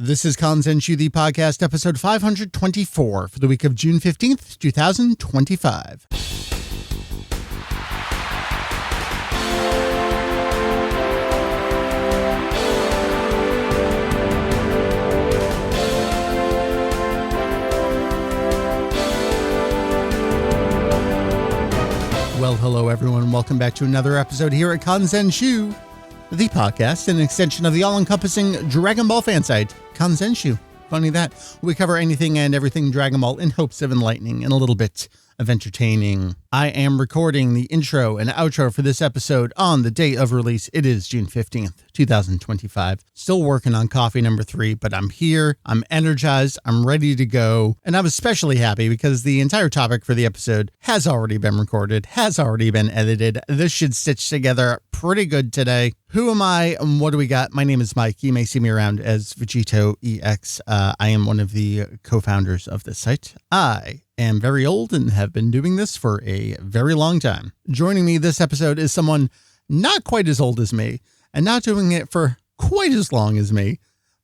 This is Kanzenshuu, the podcast, episode 524 for the week of June 15th, 2025. Well, hello everyone. Welcome back to another episode here at Kanzenshuu, the podcast, an extension of the all-encompassing Dragon Ball fan site, Kanzenshuu. Funny that. We cover anything and everything Dragon Ball in hopes of enlightening and a little bit of entertaining. I am recording the intro and outro for this episode on the day of release. It is June 15th, 2025. Still working on coffee number 3, but I'm here, I'm energized, I'm ready to go. And I'm especially happy because the entire topic for the episode has already been recorded, has already been edited. This should stitch together pretty good today. Who am I and what do we got? My name is Mike. You may see me around as Vegito EX. I am one of the co-founders of this site. I am very old and have been doing this for a very long time. Joining me this episode is someone not quite as old as me and not doing it for quite as long as me,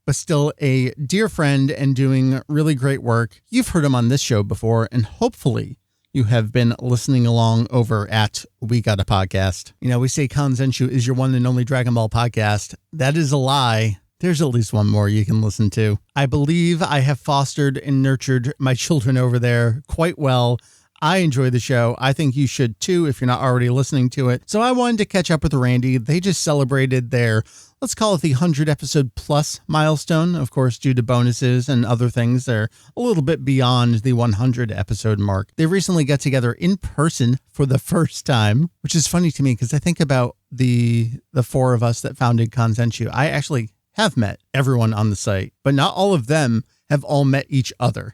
but still a dear friend and doing really great work. You've heard him on this show before, and hopefully you have been listening along over at We Got a Podcast. You know, we say Kanzenshuu is your one and only Dragon Ball podcast. That is a lie. There's at least one more you can listen to. I believe I have fostered and nurtured my children over there quite well. I enjoy the show. I think you should too if you're not already listening to it. So I wanted to catch up with Randy. They just celebrated their, let's call it the 100 episode plus milestone. Of course, due to bonuses and other things, they're a little bit beyond the 100 episode mark. They recently got together in person for the first time, which is funny to me because I think about the four of us that founded Kanzenshuu. I actually have met everyone on the site, but not all of them have all met each other,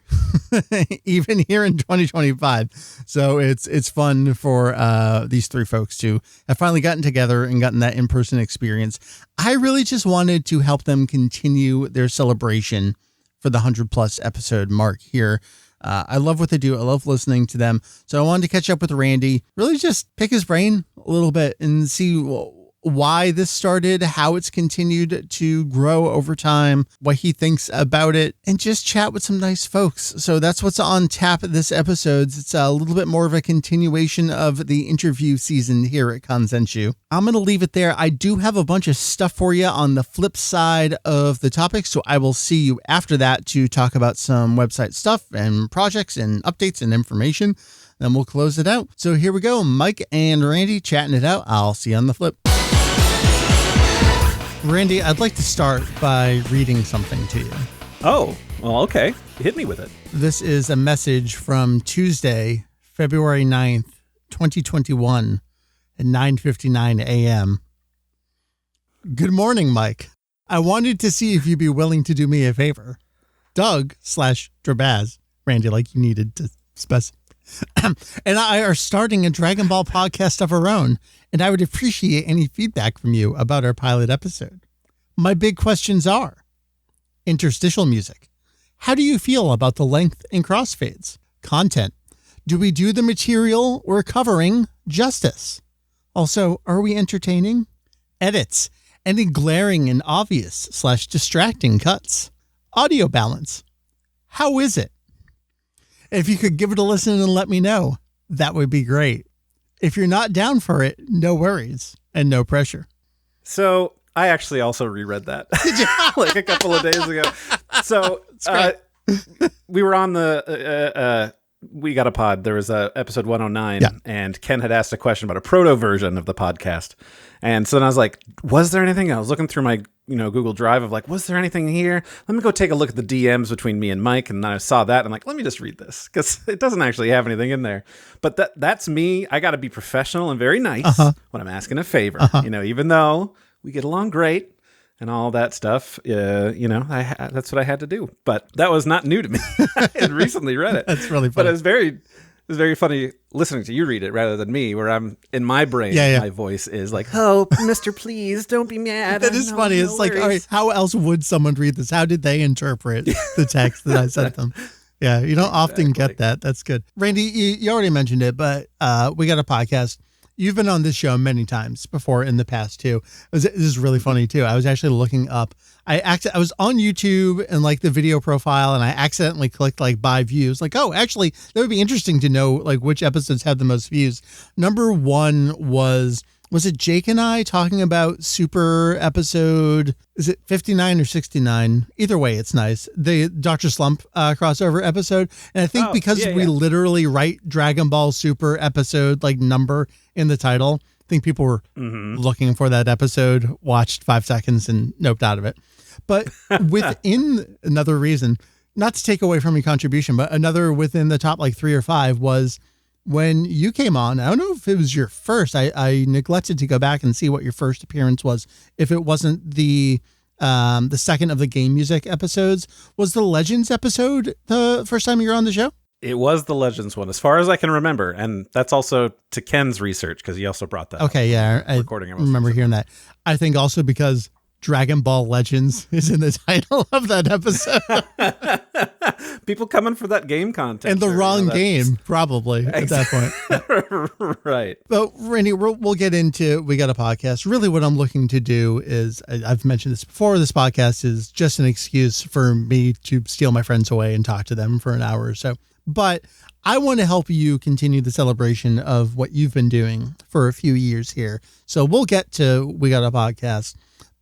even here in 2025. So it's fun for these three folks to have finally gotten together and gotten that in-person experience. I really just wanted to help them continue their celebration for the 100 plus episode mark here. I love what they do. I love listening to them. So I wanted to catch up with Randy, really just pick his brain a little bit and see why this started, how it's continued to grow over time, what he thinks about it, and just chat with some nice folks. So that's what's on tap this episode. It's a little bit more of a continuation of the interview season here at Kanzenshuu. I'm going to leave it there. I do have a bunch of stuff for you on the flip side of the topic, so I will see you after that to talk about some website stuff and projects and updates and information. Then we'll close it out. So here we go. Mike and Randy chatting it out. I'll see you on the flip. Randy, I'd like to start by reading something to you. Oh, well, okay. Hit me with it. This is a message from Tuesday, February 9th, 2021 at 9:59 a.m. Good morning, Mike. I wanted to see if you'd be willing to do me a favor. Doug/Drabaz, Randy, like you needed to specify, and I are starting a Dragon Ball podcast of our own, and I would appreciate any feedback from you about our pilot episode. My big questions are: interstitial music. How do you feel about the length and crossfades? Content. Do we do the material we're covering justice? Also, are we entertaining? Edits. Any glaring and obvious/distracting cuts? Audio balance. How is it? If you could give it a listen and let me know, that would be great. If you're not down for it, no worries and no pressure. So I actually also reread that like a couple of days ago. So we were on the We Got a Pod. There was episode 109, yeah. And Ken had asked a question about a proto version of the podcast. And so then I was like, was there anything? I was looking through my Google Drive of like, was there anything here? Let me go take a look at the DMs between me and Mike. And then I saw that. And I'm like, let me just read this because it doesn't actually have anything in there. But that's me. I got to be professional and very nice when I'm asking a favor. Even though we get along great and all that stuff, that's what I had to do. But that was not new to me. I had recently read it. That's really funny. But it was very funny listening to you read it rather than me, where I'm in my brain. My voice is like, "Oh, Mr. Please, don't be mad." That is funny. It's like, all right, how else would someone read this? How did they interpret the text that I sent them? Yeah, you don't often get that. That's good. Randy, you already mentioned it, but We Got a Podcast. You've been on this show many times before in the past too. This is really funny too. I was actually looking up I was on YouTube and like the video profile, and I accidentally clicked like by views. Like, oh, actually, that would be interesting to know like which episodes had the most views. Number one was it Jake and I talking about super episode? Is it 59 or 69? Either way, it's nice. The Dr. Slump crossover episode. And I think because we literally write Dragon Ball Super episode like number in the title, I think people were looking for that episode, watched 5 seconds and noped out of it. But within another reason, not to take away from your contribution, but another within the top like 3 or 5 was when you came on. I don't know if it was your first. I neglected to go back and see what your first appearance was. If it wasn't the second of the game music episodes, was the Legends episode the first time you were on the show? It was the Legends one, as far as I can remember. And that's also to Ken's research, because he also brought that Okay, yeah. I remember hearing that. I think also because Dragon Ball Legends is in the title of that episode. People coming for that game content. And the wrong game, probably, at that point. Right. But Randy, we'll get into We Got a Podcast. Really what I'm looking to do is, I've mentioned this before, this podcast is just an excuse for me to steal my friends away and talk to them for an hour or so. But I want to help you continue the celebration of what you've been doing for a few years here. So we'll get to We Got a Podcast.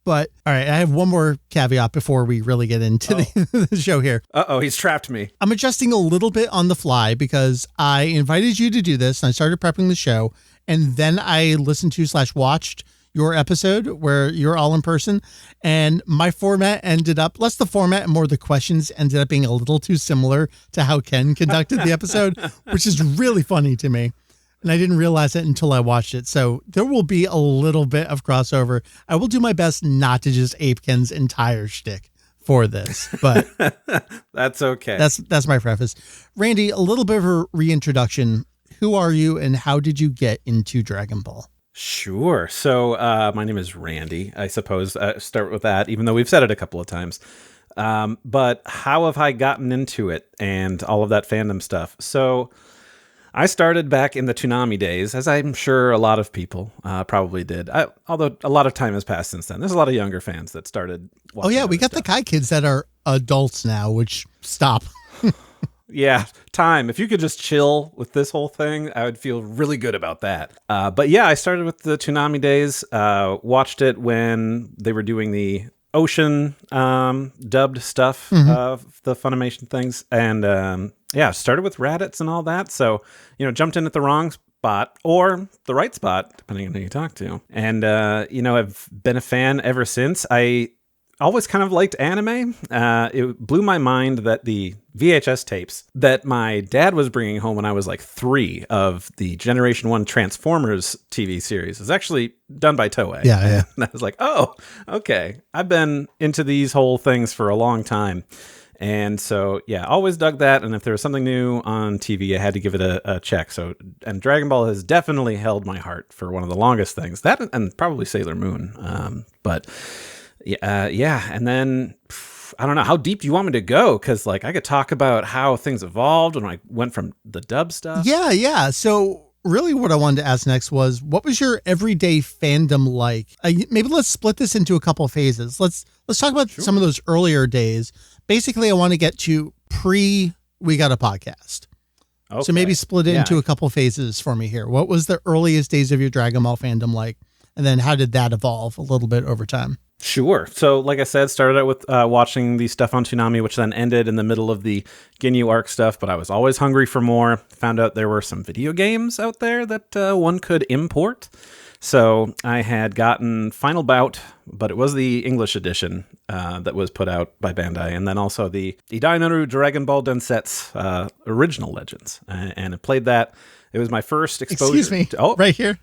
But all right, I have one more caveat before we really get into the show here. He's trapped me. I'm adjusting a little bit on the fly because I invited you to do this and I started prepping the show. And then I listened to / watched your episode where you're all in person. And my format ended up, less the format and more the questions, ended up being a little too similar to how Ken conducted the episode, which is really funny to me. And I didn't realize it until I watched it. So there will be a little bit of crossover. I will do my best not to just ape Ken's entire shtick for this, but that's okay. That's my preface. Randy, a little bit of a reintroduction. Who are you and how did you get into Dragon Ball? Sure. So my name is Randy, I suppose. Start with that, even though we've said it a couple of times. But how have I gotten into it and all of that fandom stuff? So I started back in the Toonami days, as I'm sure a lot of people probably did. Although a lot of time has passed since then. There's a lot of younger fans that started watching. Oh, yeah. We got the Kai kids that are adults now, which stop. Yeah, time. If you could just chill with this whole thing, I would feel really good about that. But yeah, I started with the Toonami days, watched it when they were doing the Ocean dubbed stuff of the Funimation things. And yeah, started with Raditz and all that. So, jumped in at the wrong spot or the right spot, depending on who you talk to. And, I've been a fan ever since. I always kind of liked anime. It blew my mind that the VHS tapes that my dad was bringing home when I was like 3 of the Generation 1 Transformers TV series is actually done by Toei. Yeah. And I was like, oh, okay. I've been into these whole things for a long time. And so, yeah, always dug that. And if there was something new on TV, I had to give it a check. So, and Dragon Ball has definitely held my heart for one of the longest things. That and probably Sailor Moon. But yeah. And then I don't know, how deep do you want me to go? Because I could talk about how things evolved when I went from the dub stuff. Yeah. So really what I wanted to ask next was, what was your everyday fandom like? Maybe let's split this into a couple of phases. Let's talk about some of those earlier days. Basically, I want to get to We Got a Podcast. Okay. So maybe split it into a couple of phases for me here. What was the earliest days of your Dragon Ball fandom like? And then how did that evolve a little bit over time? Sure. So, like I said, started out with watching the stuff on Toonami, which then ended in the middle of the Ginyu arc stuff, but I was always hungry for more. Found out there were some video games out there that one could import. So I had gotten Final Bout, but it was the English edition that was put out by Bandai, and then also the Dainoru Dragon Ball Densetsu original Legends. And I played that. It was my first exposure. Excuse me. Right here.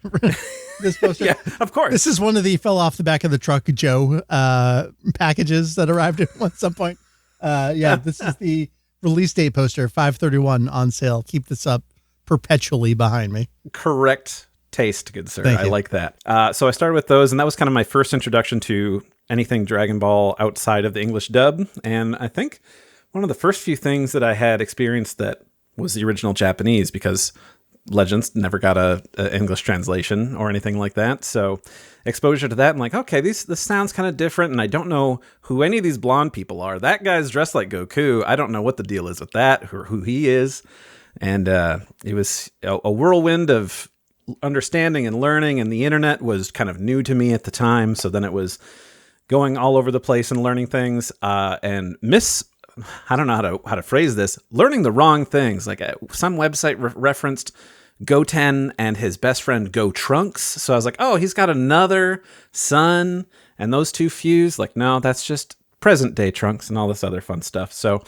This poster. Yeah, of course. This is one of the fell off the back of the truck Joe packages that arrived at some point. This is the release date poster, 5/31 on sale. Keep this up perpetually behind me. Correct taste, good sir. I like that. So I started with those, and that was kind of my first introduction to anything Dragon Ball outside of the English dub. And I think one of the first few things that I had experienced that was the original Japanese, because Legends never got a English translation or anything like that. So exposure to that, I'm like, okay, this sounds kind of different, and I don't know who any of these blonde people are. That guy's dressed like Goku. I don't know what the deal is with that, or who he is. And it was a whirlwind of understanding and learning, and the internet was kind of new to me at the time. So then it was going all over the place and learning things, and I don't know how to phrase this, learning the wrong things. Like some website referenced Goten and his best friend Go Trunks. So I was like, oh, he's got another son, and those two fuse. Like, no, that's just present day Trunks and all this other fun stuff. So,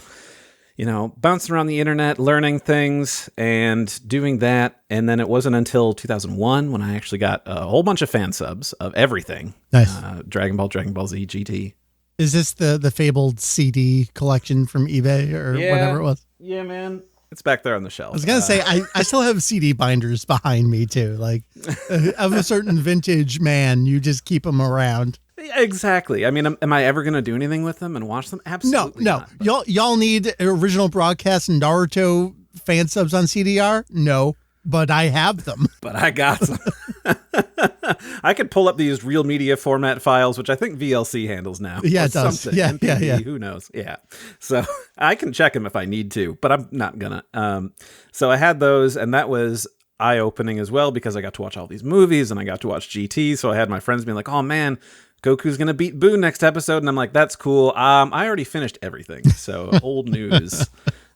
bouncing around the internet, learning things and doing that. And then it wasn't until 2001 when I actually got a whole bunch of fan subs of everything. Nice. Dragon Ball, Dragon Ball Z, GT. Is this the fabled CD collection from eBay or whatever it was? Yeah, man. It's back there on the shelf. I was going to say, I still have CD binders behind me too. Like of a certain vintage man, you just keep them around. Exactly. I mean, am I ever going to do anything with them and watch them? Absolutely No. not. Y'all need original broadcast and Naruto fan subs on CDR? No, but I have them. But I got them. I could pull up these real media format files, which I think VLC handles now. Yeah, it does. Something. Yeah, MPV, yeah. Who knows? Yeah. So I can check them if I need to, but I'm not gonna. So I had those, and that was eye-opening as well, because I got to watch all these movies and I got to watch GT. So I had my friends being like, oh man, Goku's gonna beat Boo next episode, and I'm like, that's cool. I already finished everything, so old news.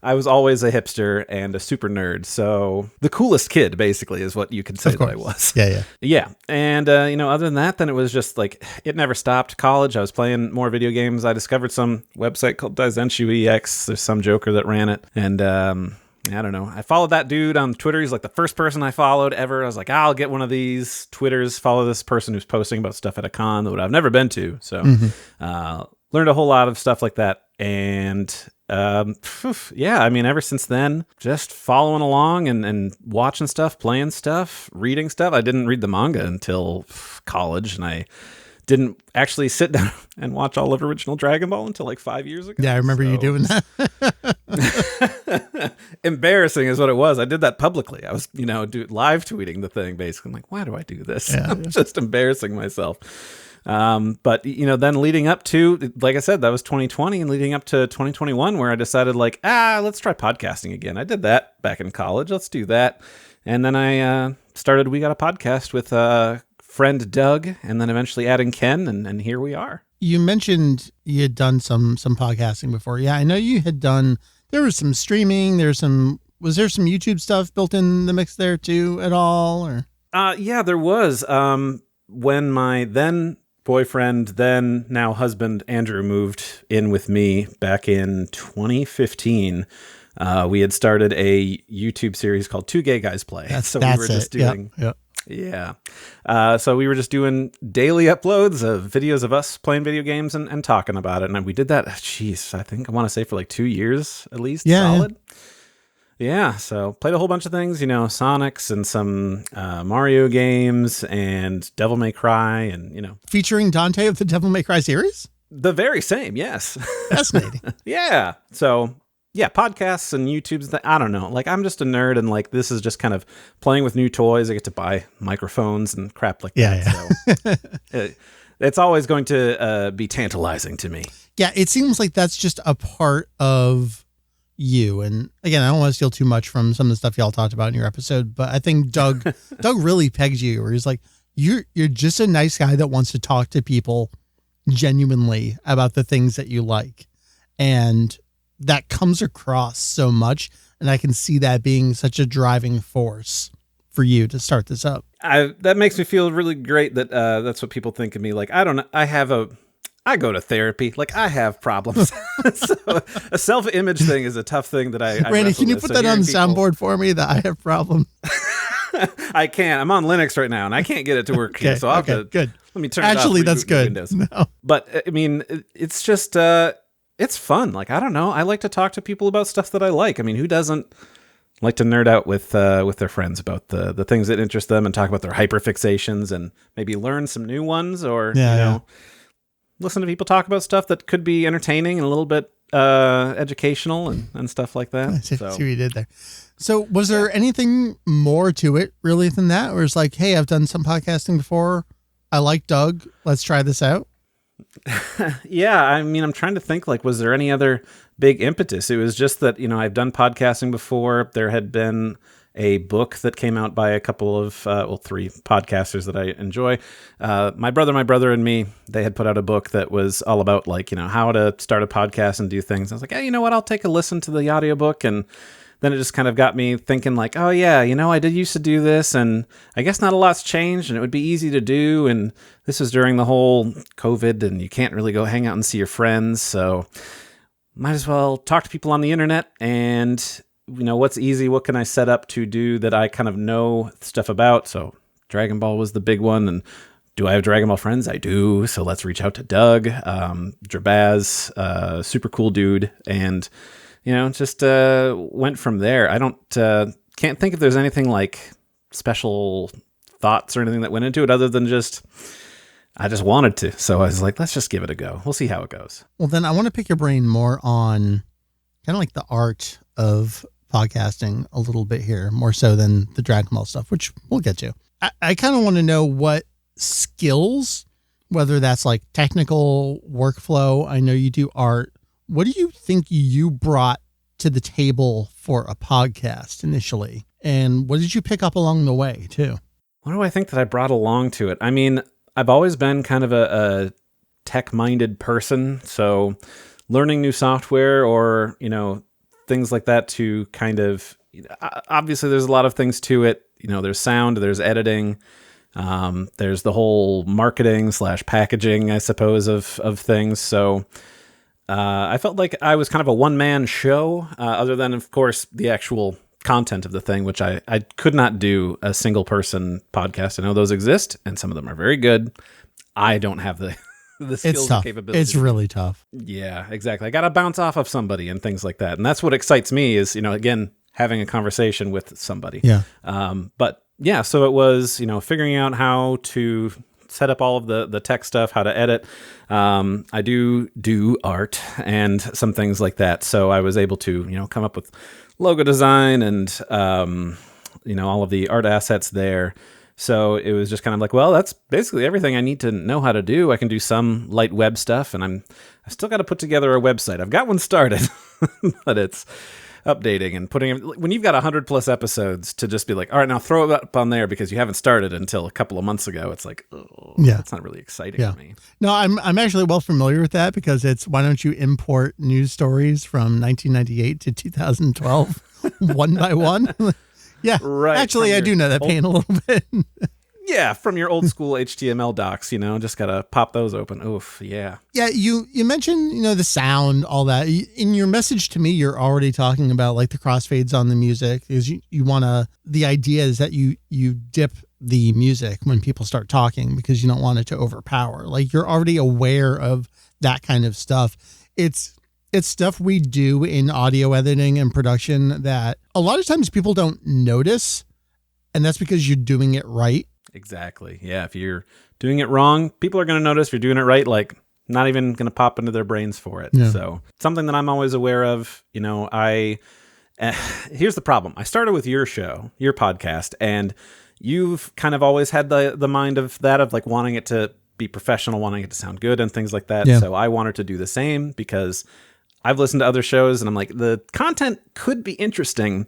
I was always a hipster and a super nerd, so the coolest kid, basically, is what you could say that I was. Yeah. And other than that, then it was just like it never stopped. College, I was playing more video games. I discovered some website called Kanzenshuu EX. There's some joker that ran it, and I don't know. I followed that dude on Twitter. He's like the first person I followed ever. I was like, I'll get one of these Twitters, follow this person who's posting about stuff at a con that I've never been to. So learned a whole lot of stuff like that. And I mean, ever since then, just following along and watching stuff, playing stuff, reading stuff. I didn't read the manga until college, and I didn't actually sit down and watch all of original Dragon Ball until like 5 years ago. Yeah, I remember you doing that. Embarrassing is what it was. I did that publicly. I was, live tweeting the thing basically. I'm like, why do I do this? Yeah, I'm just embarrassing myself. But then leading up to, like I said, that was 2020, and leading up to 2021, where I decided like, let's try podcasting again. I did that back in college. Let's do that. And then I started We Got a Podcast with friend Doug, and then eventually adding Ken, and here we are. You mentioned you had done some podcasting before. Yeah, I know you had done, there was some streaming, was there some YouTube stuff built in the mix there too at all? Or yeah, there was. When my then boyfriend, then now husband Andrew, moved in with me back in 2015, we had started a YouTube series called Two Gay Guys Play. So we were just doing so we were just doing daily uploads of videos of us playing video games and talking about it. And we did that, I think I want to say for like 2 years at least. Solid. Yeah, so played a whole bunch of things, Sonics and some Mario games and Devil May Cry and, featuring Dante of the Devil May Cry series? The very same, yes. Fascinating. Yeah, so yeah, podcasts and YouTube's, I don't know. Like, I'm just a nerd, and like, this is just kind of playing with new toys. I get to buy microphones and crap like that. So it's always going to be tantalizing to me. Yeah, it seems like that's just a part of you. And again, I don't want to steal too much from some of the stuff y'all talked about in your episode, but I think Doug really pegs you, where he's like, you're just a nice guy that wants to talk to people genuinely about the things that you like. And that comes across so much. And I can see that being such a driving force for you to start this up. That makes me feel really great that that's what people think of me. Like, I don't know. I go to therapy. Like, I have problems. So a self-image thing is a tough thing that I Randy, can you put that on the soundboard for me, that I have problems? I can't. I'm on Linux right now, and I can't get it to work. Okay, so I'll have to, good. Let me turn Actually, it off. That's good. Windows. No. But, I mean, it's just... it's fun. Like, I don't know. I like to talk to people about stuff that I like. I mean, who doesn't like to nerd out with their friends about the things that interest them and talk about their hyperfixations and maybe learn some new ones, or, listen to people talk about stuff that could be entertaining and a little bit educational and stuff like that. I see what you did there. So was there anything more to it really than that? Or it's like, hey, I've done some podcasting before. I like Doug. Let's try this out. Yeah. I mean, I'm trying to think, like, was there any other big impetus? It was just that, I've done podcasting before. There had been a book that came out by a couple of, three podcasters that I enjoy. My brother and me, they had put out a book that was all about like, how to start a podcast and do things. I was like, hey, you know what? I'll take a listen to the audiobook. And then it just kind of got me thinking like, oh yeah, I did used to do this and I guess not a lot's changed and it would be easy to do. And this was during the whole COVID and you can't really go hang out and see your friends. So might as well talk to people on the internet and what's easy? What can I set up to do that I kind of know stuff about? So Dragon Ball was the big one. And do I have Dragon Ball friends? I do. So let's reach out to Doug, Drbaz, super cool dude. And, just went from there. I can't think if there's anything like special thoughts or anything that went into it other than I just wanted to. So I was like, let's just give it a go. We'll see how it goes. Well, then I want to pick your brain more on kind of like the art of podcasting a little bit here, more so than the Dragon Ball stuff, which we'll get to. I kind of want to know what skills, whether that's like technical workflow. I know you do art. What do you think you brought to the table for a podcast initially? And what did you pick up along the way too? What do I think that I brought along to it? I mean, I've always been kind of a tech-minded person. So learning new software or, things like that to kind of, obviously there's a lot of things to it. There's sound, there's editing, there's the whole marketing / packaging, I suppose, of things. So I felt like I was kind of a one-man show, other than, of course, the actual content of the thing, which I could not do a single-person podcast. I know those exist, and some of them are very good. I don't have the skills and capabilities. It's really tough. Yeah, exactly. I got to bounce off of somebody and things like that. And that's what excites me is, again, having a conversation with somebody. Yeah. But yeah, so it was, figuring out how to set up all of the tech stuff, how to edit. I do art and some things like that. So I was able to, come up with logo design and, all of the art assets there. So it was just kind of like, well, that's basically everything I need to know how to do. I can do some light web stuff, and I still got to put together a website. I've got one started, but it's updating and putting. When you've got 100+ episodes to just be like, all right, now throw it up on there because you haven't started until a couple of months ago. It's like, oh, yeah, that's not really exciting to me. No, I'm actually well familiar with that because it's why don't you import news stories from 1998 to 2012 one by one. Yeah, right. Actually, I do know that pain a little bit. Yeah, from your old school HTML docs, just got to pop those open. Oof, yeah. Yeah, you mentioned, the sound, all that. In your message to me, you're already talking about like the crossfades on the music because you want to, the idea is that you dip the music when people start talking because you don't want it to overpower. Like you're already aware of that kind of stuff. It's stuff we do in audio editing and production that a lot of times people don't notice. And that's because you're doing it right. Exactly. Yeah. If you're doing it wrong, people are going to notice. If you're doing it right, like not even going to pop into their brains for it. Yeah. So something that I'm always aware of, here's the problem. I started with your show, your podcast, and you've kind of always had the mind of that, of like wanting it to be professional, wanting it to sound good and things like that. Yeah. So I wanted to do the same because I've listened to other shows and I'm like, the content could be interesting,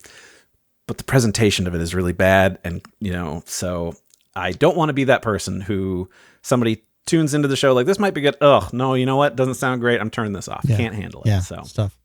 but the presentation of it is really bad. And, so I don't want to be that person who somebody tunes into the show like, this might be good. Oh, no, you know what? Doesn't sound great. I'm turning this off. Yeah. Can't handle it. Yeah, so stuff.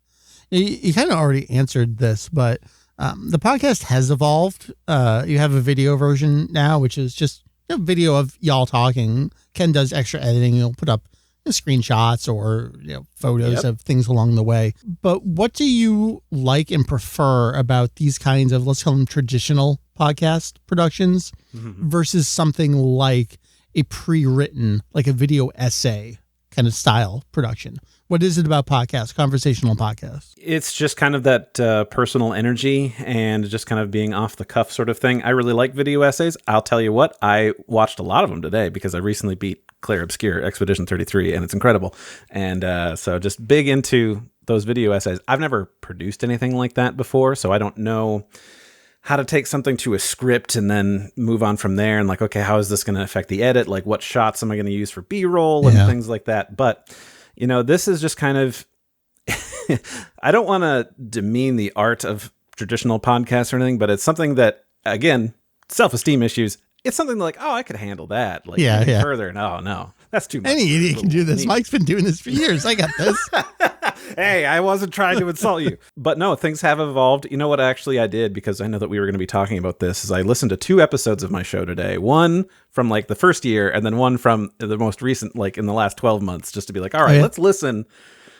You kind of already answered this, but the podcast has evolved. You have a video version now, which is just a video of y'all talking. Ken does extra editing. He'll put up screenshots or photos of things along the way. But what do you like and prefer about these kinds of, let's call them traditional podcast productions versus something like a pre-written, like a video essay kind of style production? What is it about podcasts, conversational podcasts? It's just kind of that personal energy and just kind of being off the cuff sort of thing. I really like video essays. I'll tell you what, I watched a lot of them today because I recently beat Claire Obscure Expedition 33 and it's incredible. And so just big into those video essays. I've never produced anything like that before, so I don't know how to take something to a script and then move on from there. And like, okay, how is this going to affect the edit? Like, what shots am I going to use for B-roll and things like that? But, this is just kind of, I don't want to demean the art of traditional podcasts or anything, but it's something that, again, self-esteem issues. It's something like, oh, I could handle that. Like, further. No, that's too much. Any idiot can do this. Mike's been doing this for years. I got this. Hey, I wasn't trying to insult you. But no, things have evolved. You know what actually I did, because I know that we were going to be talking about this, is I listened to 2 episodes of my show today. One from like the first year, and then one from the most recent, like in the last 12 months, just to be like, all right, let's listen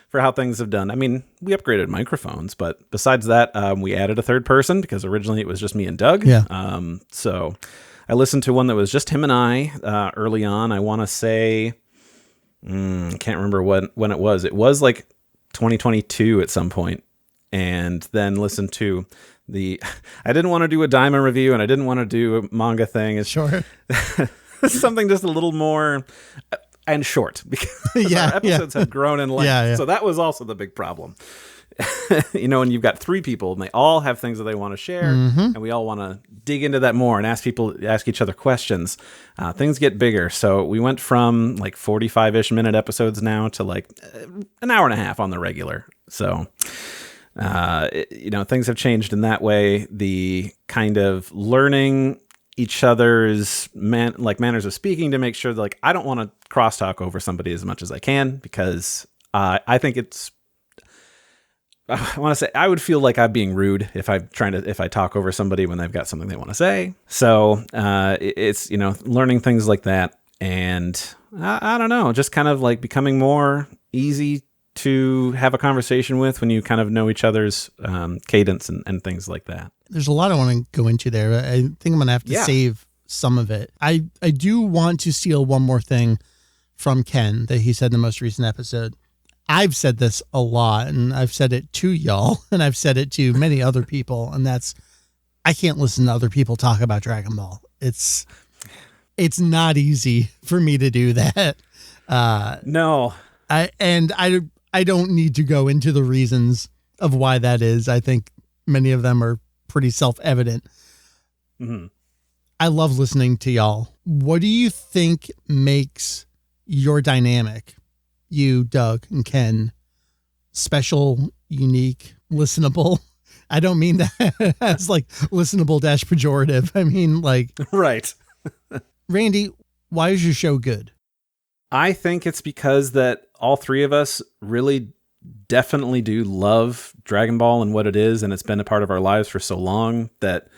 for how things have done. I mean, we upgraded microphones, but besides that, we added a third person, because originally it was just me and Doug. Yeah. So I listened to one that was just him and I early on. I want to say, I can't remember when it was. It was like 2022 at some point. And then listened to I didn't want to do a Daima review, and I didn't want to do a manga thing. It's sure. something just a little more and short, because our episodes have grown in length. So that was also the big problem. And you've got 3 people and they all have things that they want to share, and we all want to dig into that more and ask each other questions. Things get bigger. So we went from like 45-ish minute episodes now to like an hour and a half on the regular. So, things have changed in that way. The kind of learning each other's manners of speaking to make sure that, like, I don't want to crosstalk over somebody as much as I can, because I think I want to say I would feel like I'm being rude if I talk over somebody when they've got something they want to say. So it's learning things like that, and I don't know, just kind of like becoming more easy to have a conversation with when you kind of know each other's cadence and things like that. There's a lot I want to go into there. I think I'm gonna have to save some of it. I do want to steal one more thing from Ken that he said in the most recent episode. I've said this a lot, and I've said it to y'all, and I've said it to many other people, and that's, I can't listen to other people talk about Dragon Ball. It's not easy for me to do that. No. I don't need to go into the reasons of why that is. I think many of them are pretty self-evident. Mm-hmm. I love listening to y'all. What do you think makes your dynamic, you, Doug, and Ken, special, unique, listenable? I don't mean that as like listenable - pejorative. I mean like... Right. Randy, why is your show good? I think it's because that all 3 of us really definitely do love Dragon Ball and what it is, and it's been a part of our lives for so long that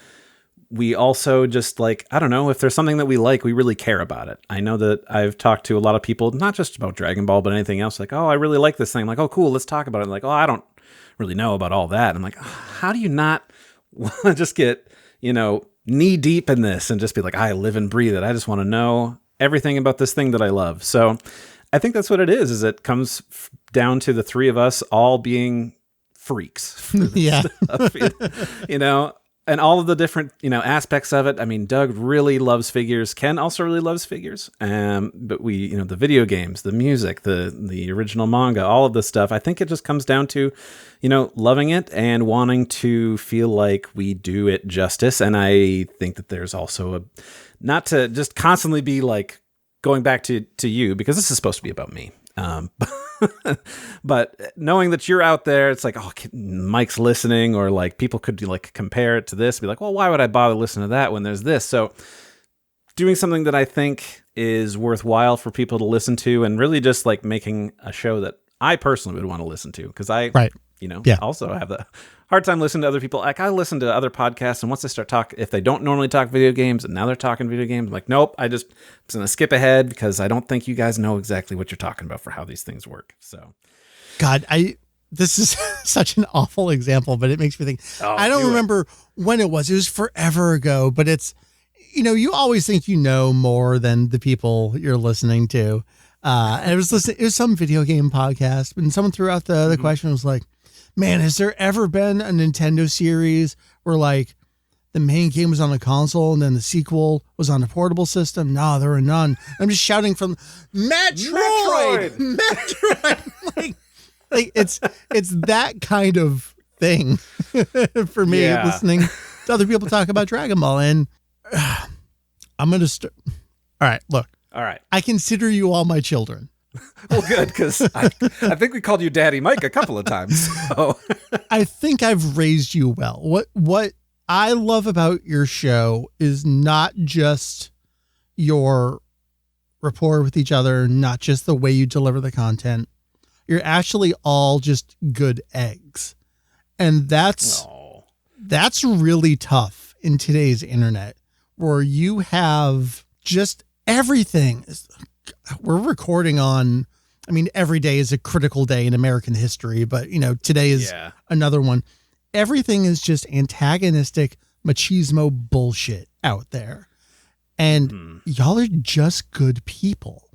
we also just like, I don't know, if there's something that we like, we really care about it. I know that I've talked to a lot of people, not just about Dragon Ball, but anything else, like, oh, I really like this thing. I'm like, oh, cool, let's talk about it. Like, oh, I don't really know about all that. I'm like, how do you not want to just get, knee deep in this and just be like, I live and breathe it. I just want to know everything about this thing that I love. So I think that's what it is it comes down to the 3 of us all being freaks. Yeah. Stuff, and all of the different, aspects of it. I mean, Doug really loves figures. Ken also really loves figures. But we, the video games, the music, the original manga, all of this stuff. I think it just comes down to, loving it and wanting to feel like we do it justice. And I think that there's also not to just constantly be like going back to you, because this is supposed to be about me. But knowing that you're out there, it's like, oh, Mike's listening, or like people could like compare it to this, be like, well, why would I bother listening to that when there's this? So doing something that I think is worthwhile for people to listen to, and really just like making a show that I personally would want to listen to, because I also have the hard time listening to other people. Like, I listen to other podcasts, and once they start talking, if they don't normally talk video games and now they're talking video games, I'm like, nope, I'm just going to skip ahead, because I don't think you guys know exactly what you're talking about for how these things work. So, God, this is such an awful example, but it makes me think. I don't remember when it was. It was forever ago, but it's, you always think you know more than the people you're listening to. And it was some video game podcast, and someone threw out the question, was like, man, has there ever been a Nintendo series where like the main game was on a console and then the sequel was on a portable system? No, there were none. I'm just shouting from Metroid. like it's that kind of thing for me listening to other people talk about Dragon Ball. And I'm going to start. All right, look. All right. I consider you all my children. Well, good, because I think we called you Daddy Mike a couple of times. So. I think I've raised you well. What I love about your show is not just your rapport with each other, not just the way you deliver the content. You're actually all just good eggs. And that's really tough in today's internet, where you have just everything. We're recording on, I mean, every day is a critical day in American history, but today is another one. Everything is just antagonistic machismo bullshit out there. And y'all are just good people.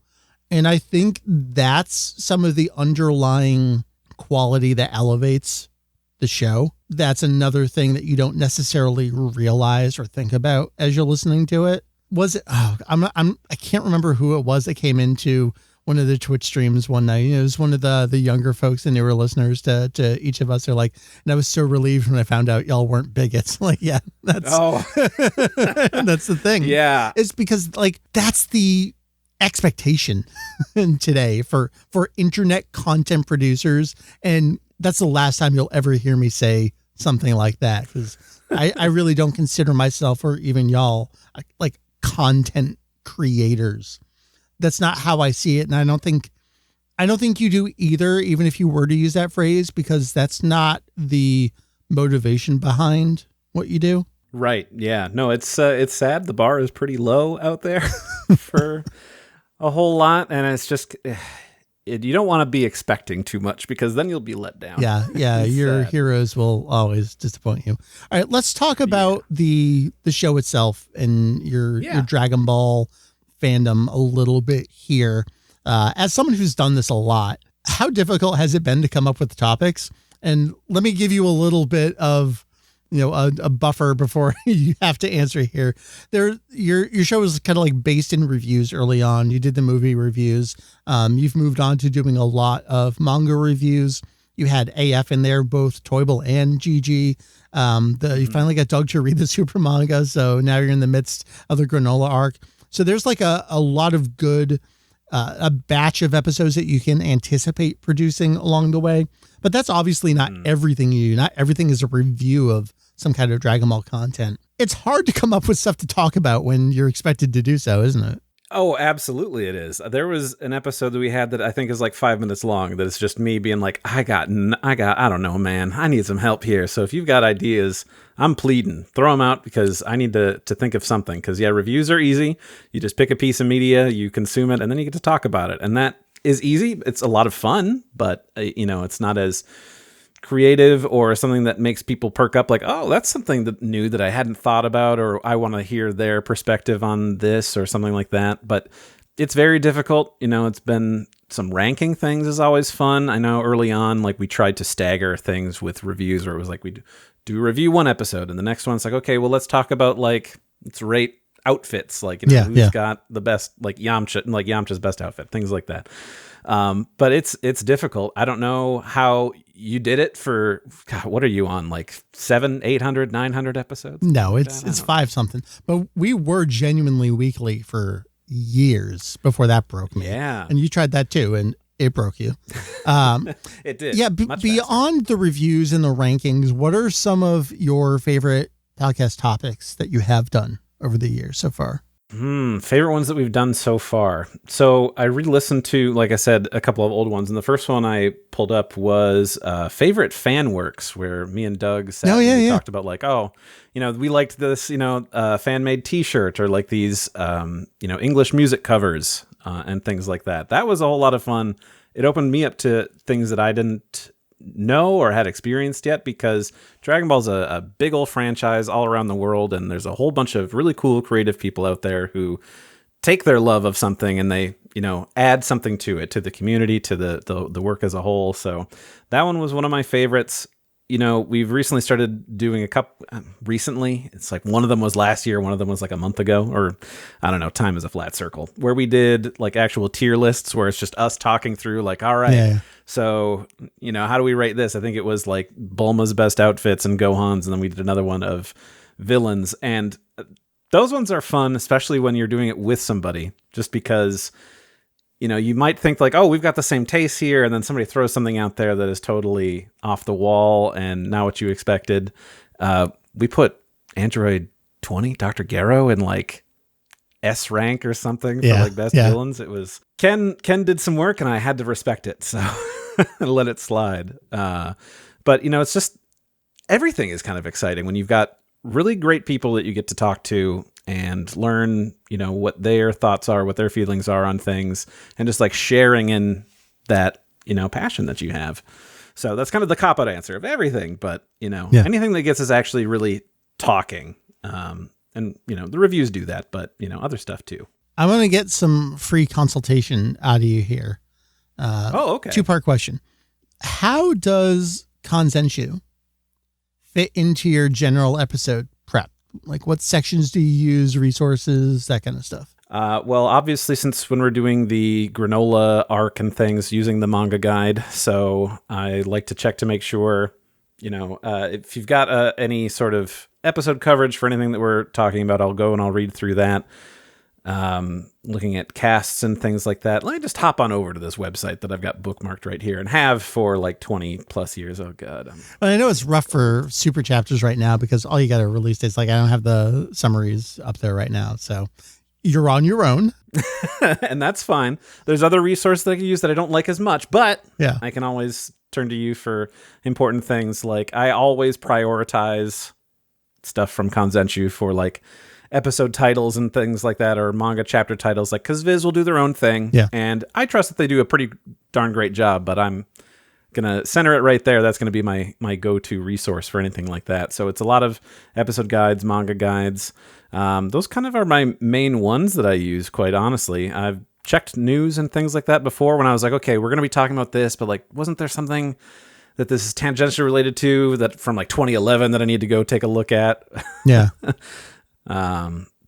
And I think that's some of the underlying quality that elevates the show. That's another thing that you don't necessarily realize or think about as you're listening to it. Was it? Oh, I can't remember who it was that came into one of the Twitch streams one night. It was one of the younger folks, the newer listeners to each of us. They're like, and I was so relieved when I found out y'all weren't bigots. Like, yeah, that's that's the thing. Yeah, it's because that's the expectation today for internet content producers, and that's the last time you'll ever hear me say something like that, because I really don't consider myself or even y'all like content creators. That's not how I see it, and I don't think you do either, even if you were to use that phrase, because that's not the motivation behind what you do. Right. Yeah. No, it's sad. The bar is pretty low out there for a whole lot, and it's just you don't want to be expecting too much, because then you'll be let down. Yeah. Your heroes will always disappoint you. All right, let's talk about the show itself and your Dragon Ball fandom a little bit here. As someone who's done this a lot, how difficult has it been to come up with the topics? And let me give you a little bit of a buffer before you have to answer here. Your show was kind of like based in reviews early on. You did the movie reviews. You've moved on to doing a lot of manga reviews. You had AF in there, both Toible and GG. You finally got Doug to read the super manga, so now you're in the midst of the granola arc. So there's like a lot of good, a batch of episodes that you can anticipate producing along the way. But that's obviously not everything you do. Not everything is a review of some kind of Dragon Ball content. It's hard to come up with stuff to talk about when you're expected to do so, isn't it? Oh, absolutely it is. There was an episode that we had that I think is like 5 minutes long, that it's just me being like, I don't know, man. I need some help here. So if you've got ideas, I'm pleading. Throw them out, because I need to think of something. Because, reviews are easy. You just pick a piece of media, you consume it, and then you get to talk about it. And that is easy. It's a lot of fun, but, it's not as creative or something that makes people perk up like, oh, that's something new that I hadn't thought about, or I want to hear their perspective on this or something like that. But it's very difficult. It's been some ranking things is always fun. I know early on, like we tried to stagger things with reviews where it was like, we do review one episode and the next one's like, okay, well, let's talk about let's rate outfits. Who's got the best, Yamcha's best outfit, things like that. But it's difficult. I don't know how you did it for, God, what are you on? Like 700, 800, 900 episodes? No, it's 5 something, but we were genuinely weekly for years before that broke me. Yeah. And you tried that too, and it broke you. It did. Yeah. Beyond the reviews and the rankings, what are some of your favorite podcast topics that you have done over the years so far? Favorite ones that we've done so far. So I re-listened to, like I said, a couple of old ones. And the first one I pulled up was favorite fan works, where me and Doug sat and we talked about we liked this, fan-made t-shirt, or like these, English music covers and things like that. That was a whole lot of fun. It opened me up to things that I didn't know or had experienced yet, because Dragon Ball's a big old franchise all around the world, and there's a whole bunch of really cool creative people out there who take their love of something and they add something to it, to the community, to the work as a whole. So that one was one of my favorites. We've recently started doing a couple recently. It's like one of them was last year, one of them was like a month ago, or I don't know, time is a flat circle, where we did like actual tier lists where it's just us talking through like, all right, so, how do we rate this? I think it was like Bulma's best outfits and Gohan's. And then we did another one of villains. And those ones are fun, especially when you're doing it with somebody, just because, you might think like, oh, we've got the same taste here. And then somebody throws something out there that is totally off the wall and not what you expected. We put Android 20, Dr. Garrow, in like S rank or something for like best villains. It was Ken did some work and I had to respect it. So let it slide. But it's just, everything is kind of exciting when you've got really great people that you get to talk to and learn, what their thoughts are, what their feelings are on things, and just like sharing in that, passion that you have. So that's kind of the cop-out answer of everything. But, anything that gets us actually really talking. And, the reviews do that, but, other stuff too. I want to get some free consultation out of you here. Okay. 2-part question. How does Kanzenshuu fit into your general episode prep? Like what sections do you use, resources, that kind of stuff? Well, obviously, since when we're doing the granola arc and things, using the manga guide. So I like to check to make sure, if you've got any sort of episode coverage for anything that we're talking about, I'll go and I'll read through that. Looking at casts and things like that. Let me just hop on over to this website that I've got bookmarked right here and have for like 20 plus years. Oh God. Well, I know it's rough for super chapters right now because all you got to release dates. Like I don't have the summaries up there right now. So you're on your own. And that's fine. There's other resources that I can use that I don't like as much, but yeah, I can always turn to you for important things. Like I always prioritize stuff from Kanzenshuu for like episode titles and things like that, or manga chapter titles, like, because Viz will do their own thing. Yeah. And I trust that they do a pretty darn great job, but I'm going to center it right there. That's going to be my go-to resource for anything like that. So it's a lot of episode guides, manga guides. Those kind of are my main ones that I use, quite honestly. I've checked news and things like that before when I was like, okay, we're going to be talking about this, but like, wasn't there something that this is tangentially related to that from like 2011 that I need to go take a look at? Yeah.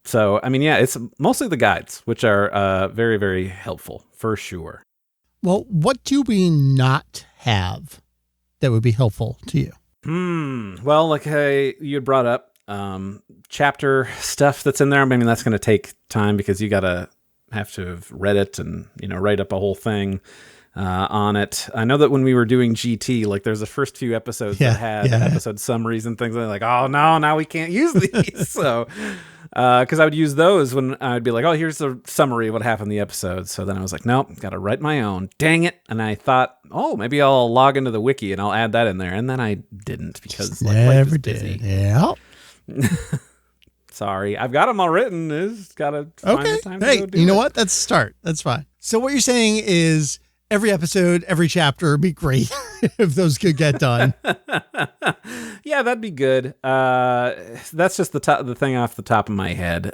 So, I mean, yeah, it's mostly the guides, which are very, very helpful for sure. Well, what do we not have that would be helpful to you? Well, like you had brought up, chapter stuff that's in there. I mean, that's going to take time because you have to have read it and, write up a whole thing on it. I know that when we were doing GT, like there's the first few episodes that had episode summaries and things like, oh no, now we can't use these. So, cause I would use those when I'd be like, oh, here's the summary of what happened in the episode. So then I was like, nope, got to write my own, dang it. And I thought, oh, maybe I'll log into the wiki and I'll add that in there. And then I didn't because like, never life is busy. did. Yeah. Sorry. I've got them all written. It's got to find the time to go do you know it. what? That's a start. That's fine. So what you're saying is, every episode, every chapter would be great if those could get done. Yeah, that'd be good. That's just the thing off the top of my head.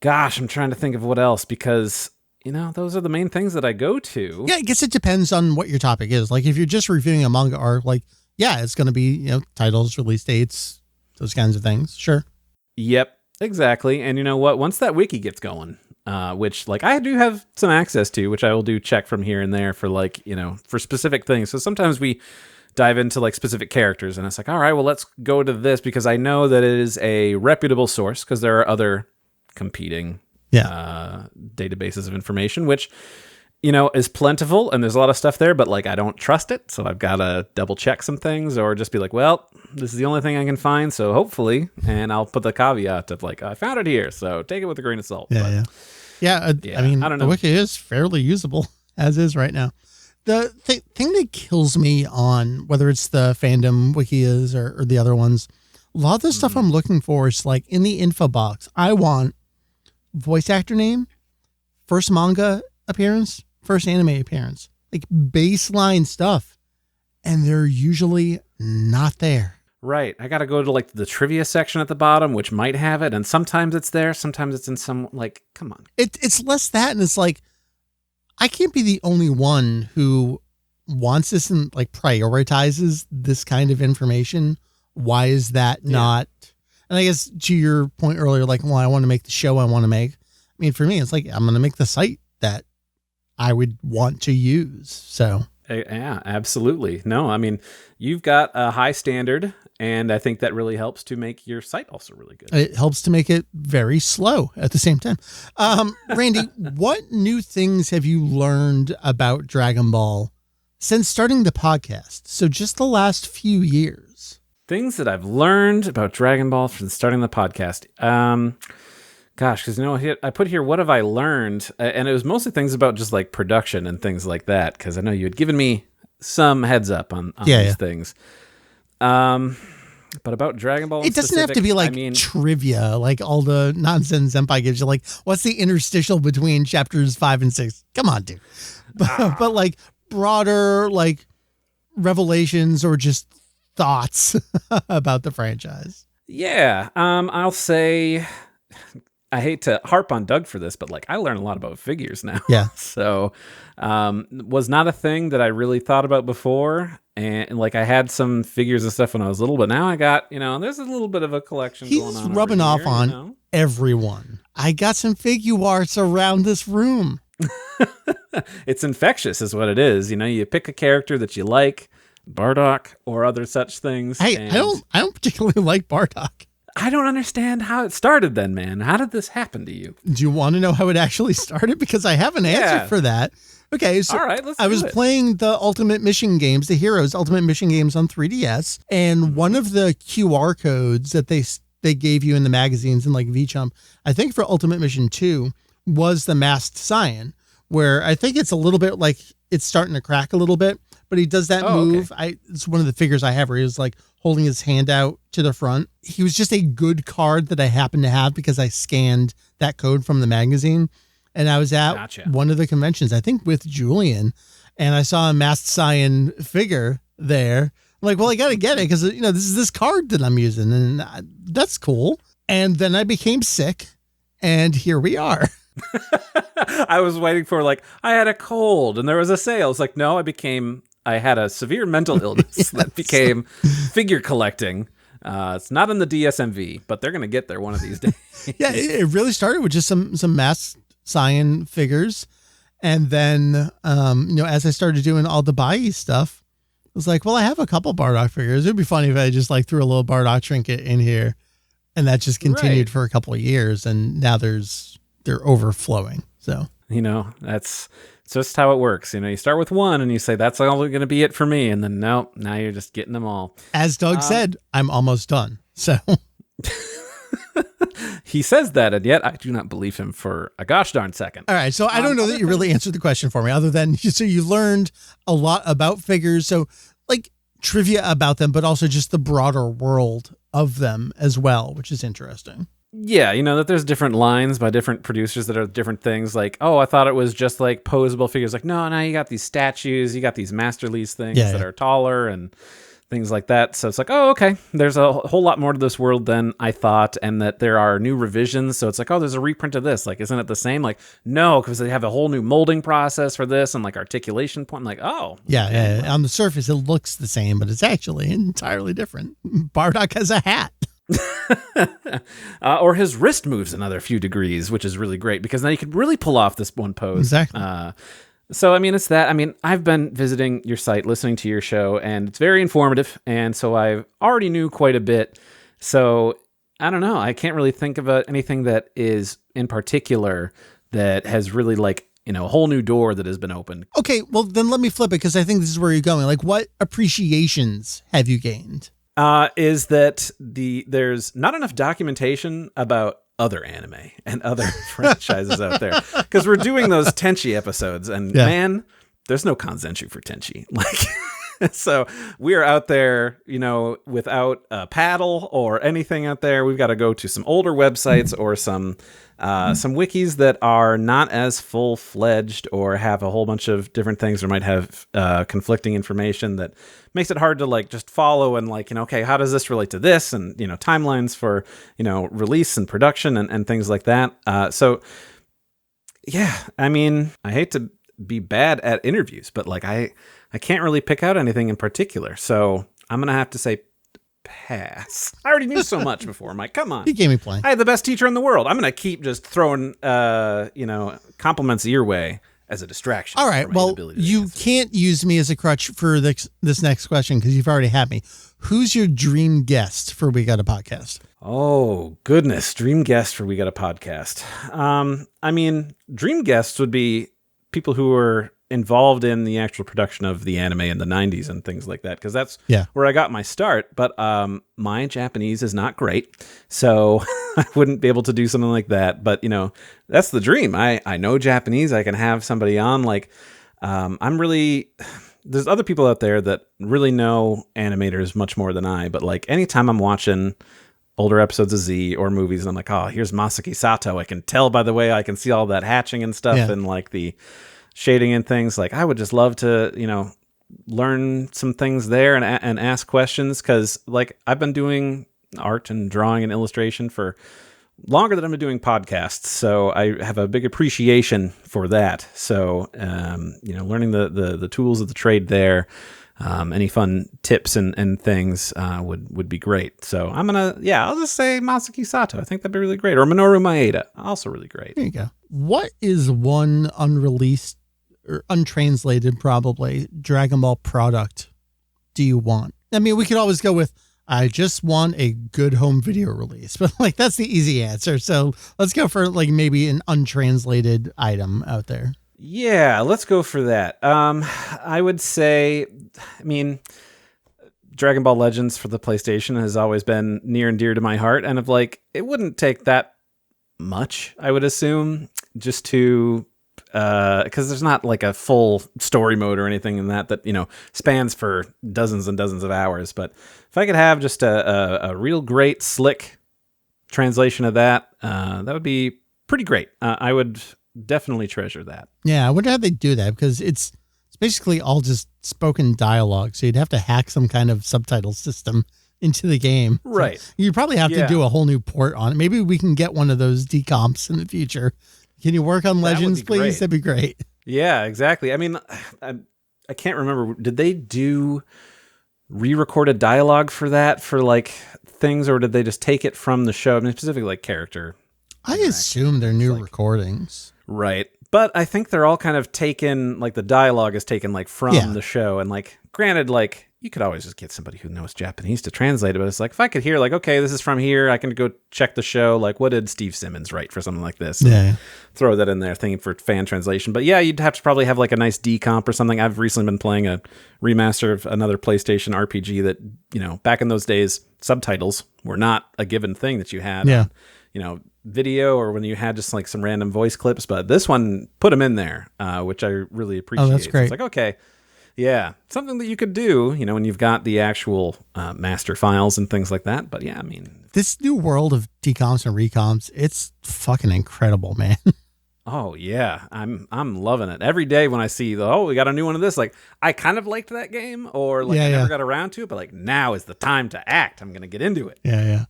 Gosh, I'm trying to think of what else because, those are the main things that I go to. Yeah, I guess it depends on what your topic is. Like if you're just reviewing a manga arc, like, yeah, it's going to be, titles, release dates, those kinds of things. Sure. Yep, exactly. And you know what? Once that wiki gets going, which like I do have some access to, which I will do check from here and there for like, for specific things. So sometimes we dive into like specific characters and it's like, all right, well, let's go to this because I know that it is a reputable source because there are other competing databases of information, which, is plentiful and there's a lot of stuff there, but like I don't trust it. So I've got to double check some things or just be like, well, this is the only thing I can find. So hopefully, and I'll put the caveat of like, I found it here. So take it with a grain of salt. Yeah. I mean, I don't know. The wiki is fairly usable as is right now. The thing that kills me on whether it's the fandom wikis or the other ones, a lot of the stuff I'm looking for is like in the info box. I want voice actor name, first manga appearance, first anime appearance, like baseline stuff. And they're usually not there. Right. I got to go to like the trivia section at the bottom, which might have it. And sometimes it's there. Sometimes it's in some, like, come on. It's less that. And it's like, I can't be the only one who wants this and like prioritizes this kind of information. Why is that not? And I guess to your point earlier, like, well, I want to make the show I want to make. I mean, for me, it's like, I'm going to make the site that I would want to use. So. Yeah, absolutely. No, I mean, you've got a high standard And I think that really helps to make your site also really good. It helps to make it very slow at the same time. Randy, what new things have you learned about Dragon Ball since starting the podcast? So just the last few years. Things that I've learned about Dragon Ball since starting the podcast. Gosh, because I put here, what have I learned? And it was mostly things about just like production and things like that, because I know you had given me some heads up on these things. But about Dragon Ball, it doesn't have to be like trivia, like all the nonsense Senpai gives you. Like, what's the interstitial between chapters 5 and 6? Come on, dude. But like broader, like revelations or just thoughts about the franchise. Yeah, I'll say. I hate to harp on Doug for this, but like I learn a lot about figures now. Yeah. So, was not a thing that I really thought about before. And like I had some figures and stuff when I was little, but now I got, there's a little bit of a collection going on. He's rubbing off on everyone. I got some figure arts around this room. It's infectious is what it is. You pick a character that you like, Bardock or other such things. Hey, I don't particularly like Bardock. I don't understand how it started then, man. How did this happen to you? Do you want to know how it actually started? Because I have an answer for that. Okay, so all right, I was playing the Ultimate Mission games, the Heroes Ultimate Mission games on 3DS, and one of the QR codes that they gave you in the magazines and like VChump, I think for Ultimate Mission 2, was the Masked Saiyan, where I think it's a little bit like it's starting to crack a little bit, but he does that move. Okay. It's one of the figures I have where he was like holding his hand out to the front. He was just a good card that I happened to have because I scanned that code from the magazine. And I was at one of the conventions, I think with Julian, and I saw a Masked Saiyan figure there. I'm like, well, I got to get it because, this is this card that I'm using, and that's cool. And then I became sick, and here we are. I was waiting for, I had a cold, and there was a sale. It's like, no, I had a severe mental illness that became figure collecting. It's not in the DSMV, but they're going to get there one of these days. Yeah, it really started with just some Masked Saiyan figures. And then, as I started doing all the Bai stuff, I was like, well, I have a couple Bardock figures. It'd be funny if I just threw a little Bardock trinket in here. And that just continued for a couple of years. And now they're overflowing. So, that's just how it works. You start with one and you say, that's all going to be it for me. And then, no, now you're just getting them all. As Doug said, I'm almost done. So he says that, and yet I do not believe him for a gosh darn second. All right. So I don't know that you really answered the question for me other than, so you learned a lot about figures. So trivia about them, but also just the broader world of them as well, which is interesting. Yeah, that there's different lines by different producers that are different things. Like, oh, I thought it was just posable figures. Like, no, you got these statues, you got these Master Lease things that are taller and things like that. So it's like, oh, okay, there's a whole lot more to this world than I thought, and that there are new revisions. So it's like, oh, there's a reprint of this. Isn't it the same? No, because they have a whole new molding process for this and articulation point. I'm like, oh. Yeah, on the surface, it looks the same, but it's actually entirely different. Bardock has a hat. Or his wrist moves another few degrees, which is really great because now you could really pull off this one pose. Exactly. So, it's that. I've been visiting your site, listening to your show, and it's very informative. And so I already knew quite a bit. So I don't know. I can't really think of anything that is in particular that has really a whole new door that has been opened. Okay, well, then let me flip it because I think this is where you're going. What appreciations have you gained? Is that there's not enough documentation about other anime and other franchises out there, because we're doing those Tenchi episodes, and man, there's no Kanzenshuu for Tenchi. So we are out there, without a paddle or anything out there. We've got to go to some older websites or some wikis that are not as full-fledged or have a whole bunch of different things or might have conflicting information that makes it hard to just follow and okay, how does this relate to this? And, timelines for, release and production and things like that. So yeah, I hate to be bad at interviews, but I can't really pick out anything in particular. So I'm going to have to say pass. I already knew so much before. Mike, come on. You gave me plenty. I had the best teacher in the world. I'm going to keep just throwing, compliments your way as a distraction. All right. Well, you can't use me as a crutch for this next question because you've already had me. Who's your dream guest for We Got a Podcast? Oh, goodness. Dream guest for We Got a Podcast. I mean, dream guests would be people who are involved in the actual production of the anime in the 90s and things like that, because that's where I got my start. But my Japanese is not great, so I wouldn't be able to do something like that. But, that's the dream. I know Japanese. I can have somebody on. Like, there's other people out there that really know animators much more than I, but like anytime I'm watching older episodes of Z or movies, and I'm like, oh, here's Masaki Sato. I can tell by the way I can see all that hatching and stuff and like the shading and things. Like, I would just love to, learn some things there and ask questions, because like I've been doing art and drawing and illustration for longer than I've been doing podcasts, so I have a big appreciation for that. So, learning the tools of the trade there, any fun tips and things would be great. So I'll just say Masaki Sato. I think that'd be really great. Or Minoru Maeda, also really great. There you go. What is one unreleased or untranslated, probably, Dragon Ball product do you want? I mean, we could always go with, I just want a good home video release, but like that's the easy answer. So let's go for like maybe an untranslated item out there. Yeah, let's go for that. I would say, Dragon Ball Legends for the PlayStation has always been near and dear to my heart, and it wouldn't take that much, I would assume, just to because there's not like a full story mode or anything in that spans for dozens and dozens of hours. But if I could have just a real great slick translation of that, that would be pretty great. I would definitely treasure that. Yeah, I wonder how they do that, because it's basically all just spoken dialogue. So you'd have to hack some kind of subtitle system into the game. Right. So you probably have to do a whole new port on it. Maybe we can get one of those decomps in the future. Can you work on Legends, please? Great. That'd be great. Yeah, exactly. I mean, I can't remember. Did they do re-recorded dialogue for that, for like things, or did they just take it from the show? I mean, specifically like character. I assume they're new recordings. Right. But I think they're all kind of taken, like the dialogue is taken like from the show. And like, granted, like you could always just get somebody who knows Japanese to translate it. But it's like, if I could hear like, okay, this is from here, I can go check the show. Like, what did Steve Simmons write for something like this? Yeah. Throw that in there, thinking for fan translation. But yeah, you'd have to probably have like a nice decomp or something. I've recently been playing a remaster of another PlayStation RPG that, back in those days, subtitles were not a given thing that you had. Yeah. Video, or when you had just like some random voice clips, but this one put them in there, which I really appreciate. Oh, that's great. So it's like, okay, yeah, something that you could do, when you've got the actual master files and things like that. But yeah, this new world of decomps and recomps, it's fucking incredible, man. Oh yeah, I'm loving it. Every day when I see we got a new one of this, like I kind of liked that game, or like I never got around to it, but like now is the time to act. I'm gonna get into it. Yeah.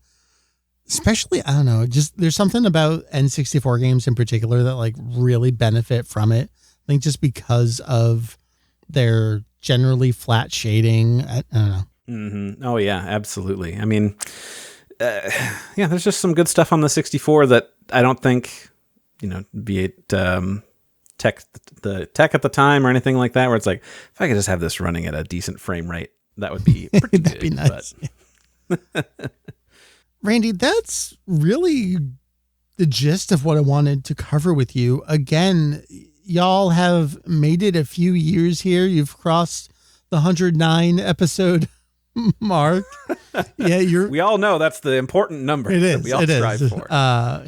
Especially, I don't know, just there's something about N64 games in particular that like really benefit from it. I think just because of their generally flat shading. I don't know. Mm-hmm. Oh yeah, absolutely. There's just some good stuff on the 64 that I don't think, be it the tech at the time or anything like that, where it's like, if I could just have this running at a decent frame rate, that would be pretty That'd good. Be nice. But Randy, that's really the gist of what I wanted to cover with you. Again, y'all have made it a few years here. You've crossed the 109 episode mark. We all know that's the important number. It is. That we all strive for.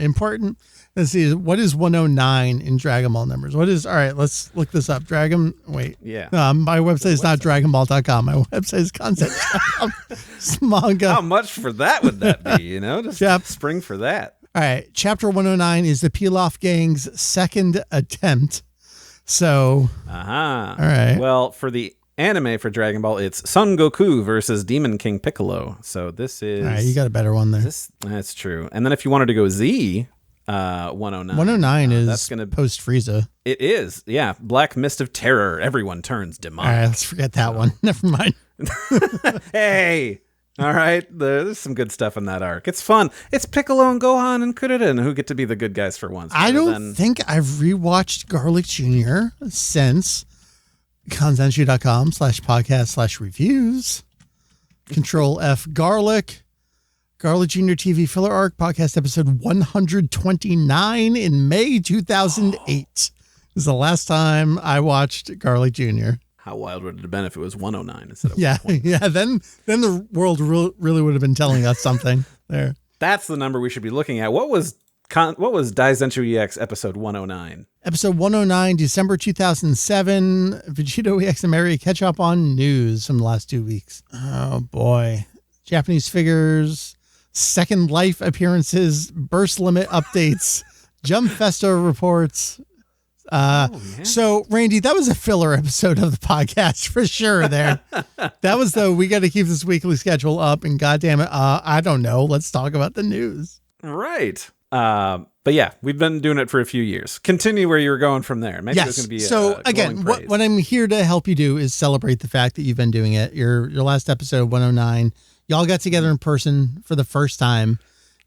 Important. Let's see. What is 109 in Dragon Ball numbers? All right, let's look this up. My website is not dragonball.com. My website is Kanzenshuu. Manga. How much for that would that be? Just spring for that. All right. Chapter 109 is the Pilaf Gang's second attempt. So. All right. Well, for the anime for Dragon Ball, it's Son Goku versus Demon King Piccolo. So this is. All right. You got a better one there. That's true. And then if you wanted to go Z, 109. 109 is that's gonna post Frieza. It is, yeah. Black Mist of Terror. Everyone turns demonic. All right, let's forget that one. Never mind. Hey, All right, there's some good stuff in that arc. It's fun. It's Piccolo and Gohan and Kuririn who get to be the good guys for once. I don't think I've rewatched Garlic Jr. since kanzenshuu.com/podcast/reviews. Control F Garlic. Garlic Jr. TV filler arc, podcast episode 129 in May 2008. This is the last time I watched Garlic Jr. How wild would it have been if it was 109 instead of 120? Yeah. Then the world really would have been telling us something there. That's the number we should be looking at. What was Kanzenshuu EX episode 109? Episode 109, December 2007. Vegito EX and Mary catch up on news from the last 2 weeks. Oh boy. Japanese figures, Second Life appearances, burst limit updates, Jump Festo reports. So Randy, that was a filler episode of the podcast for sure there. That was we got to keep this weekly schedule up, and goddamn it, I don't know. Let's talk about the news. Right. But yeah, we've been doing it for a few years. Continue where you were going from there. Maybe there's going to be again, what I'm here to help you do is celebrate the fact that you've been doing it. Your last episode, 109, y'all got together in person for the first time.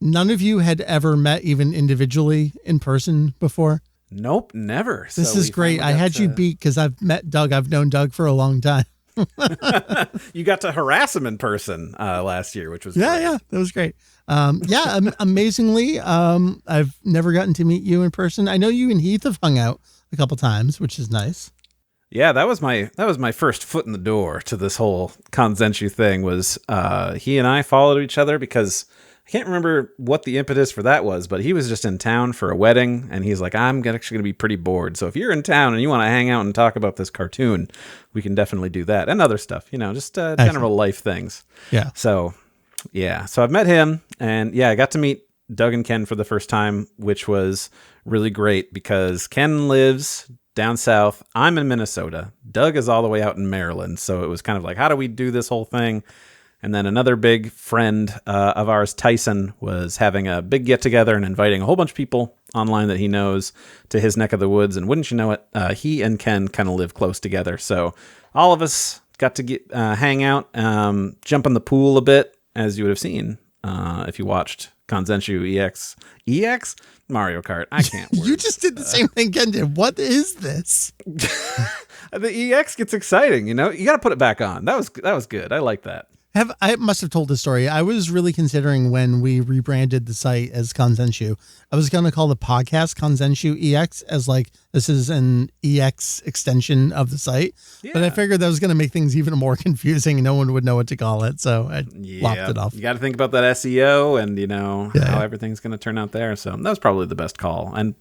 None of you had ever met even individually in person before. Nope, never. This is great. I had you beat because I've met Doug. I've known Doug for a long time. You got to harass him in person last year, which was great. Yeah, that was great. Amazingly, I've never gotten to meet you in person. I know you and Heath have hung out a couple times, which is nice. Yeah, that was my first foot in the door to this whole Kanzenshuu thing. Was he and I followed each other because I can't remember what the impetus for that was, but he was just in town for a wedding, and he's like, I'm actually going to be pretty bored. So if you're in town and you want to hang out and talk about this cartoon, we can definitely do that. And other stuff, just general life things. Yeah. So I've met him, and yeah, I got to meet Doug and Ken for the first time, which was really great because Ken lives down south. I'm in Minnesota. Doug is all the way out in Maryland. So it was kind of like, how do we do this whole thing? And then another big friend of ours, Tyson, was having a big get-together and inviting a whole bunch of people online that he knows to his neck of the woods. And wouldn't you know it, he and Ken kind of live close together. So all of us got to hang out, jump in the pool a bit, as you would have seen if you watched Kanzenshuu EX. EX? Mario Kart. I can't words. You just did the same thing Ken did. What is this? The EX gets exciting, You got to put it back on. That was good. I like that. I must have told the story. I was really considering when we rebranded the site as Kanzenshuu, I was going to call the podcast Kanzenshuu EX as like, this is an EX extension of the site. Yeah. But I figured that was going to make things even more confusing and no one would know what to call it. So I lopped it off. You got to think about that SEO and, how everything's going to turn out there. So that was probably the best call. And